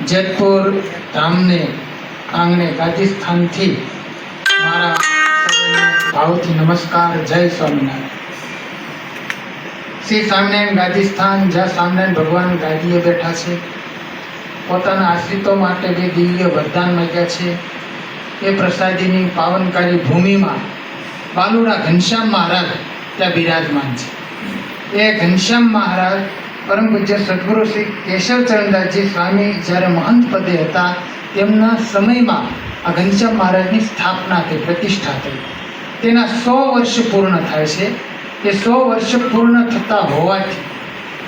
જેતપુર ધામને આંગણે ગાદીસ્થાનથી મારા ભાવથી નમસ્કાર. જય સ્વામિનારાયણ. શ્રી સ્વામિનારાયણ ગાદીસ્થાન, જ્યાં સ્વામિનારાયણ ભગવાન ગાદીએ બેઠા છે, પોતાના આશ્રિતો માટે બે દિવ્ય વરદાન માંગ્યા છે. એ પ્રસાદીની પાવનકારી ભૂમિમાં બાલુડા ઘનશ્યામ મહારાજ ત્યાં બિરાજમાન છે. એ ઘનશ્યામ મહારાજ પરમ પૂજ્ય સદગુરુ શ્રી કેશવચરણદાસજી સ્વામી જ્યારે મહંત પદે હતા, તેમના સમયમાં આ ઘનશ્યામ મહારાજની સ્થાપના થઈ, પ્રતિષ્ઠા થઈ. તેના 100 વર્ષ પૂર્ણ થાય છે. એ 100 વર્ષ પૂર્ણ થતા હોવાથી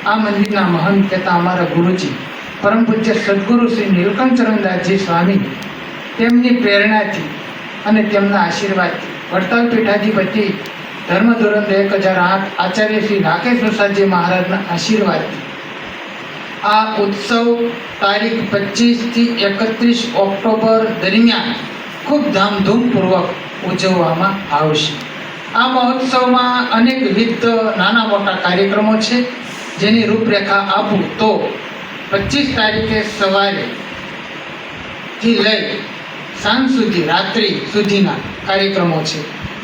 આ મંદિરના મહંત કહેતા અમારા ગુરુજી પરમ પૂજ્ય સદગુરુ શ્રી નીલકંઠચરણદાસજી સ્વામી, તેમની પ્રેરણાથી અને તેમના આશીર્વાદથી વડતાલ પીઠાધિપતિ ધર્મ ધોરણ 1008 આચાર્ય શ્રી રાકેશ પ્રસાદજી મહારાજના આશીર્વાદથી આ ઉત્સવ તારીખ 25 થી 31 ઓક્ટોબર દરમિયાન ખૂબ ધામધૂમપૂર્વક ઉજવવામાં આવશે. આ મહોત્સવમાં અનેકવિધ નાના મોટા કાર્યક્રમો છે, જેની રૂપરેખા આપું તો 25 તારીખે સવારેથી લઈ સાંજ સુધી, રાત્રિ સુધીના કાર્યક્રમો છે.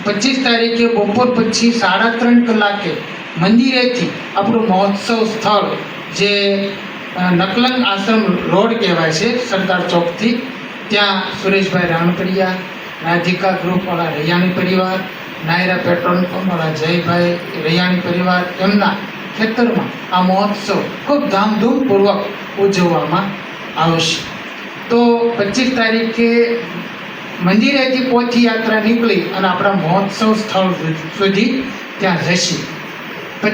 25 તારીખે બપોર પછી 3:30 કલાકે મંદિરેથી આપણું મહોત્સવ સ્થળ, જે નકલંગ આશ્રમ રોડ કહેવાય છે, સરદાર ચોકથી, ત્યાં સુરેશભાઈ રાણપરિયા, રાધિકા ગ્રુપવાળા રૈયાણી પરિવાર, નાયરા પેટ્રોલ પંપવાળા જયભાઈ રૈયાણી પરિવાર, એમના ખેતરમાં આ મહોત્સવ ખૂબ ધામધૂમપૂર્વક ઉજવવામાં આવશે. તો 25 તારીખે મંદિરેથી પોથી યાત્રા નીકળી અને આપણા મહોત્સવ સ્થળ સુધી ત્યાં જશે.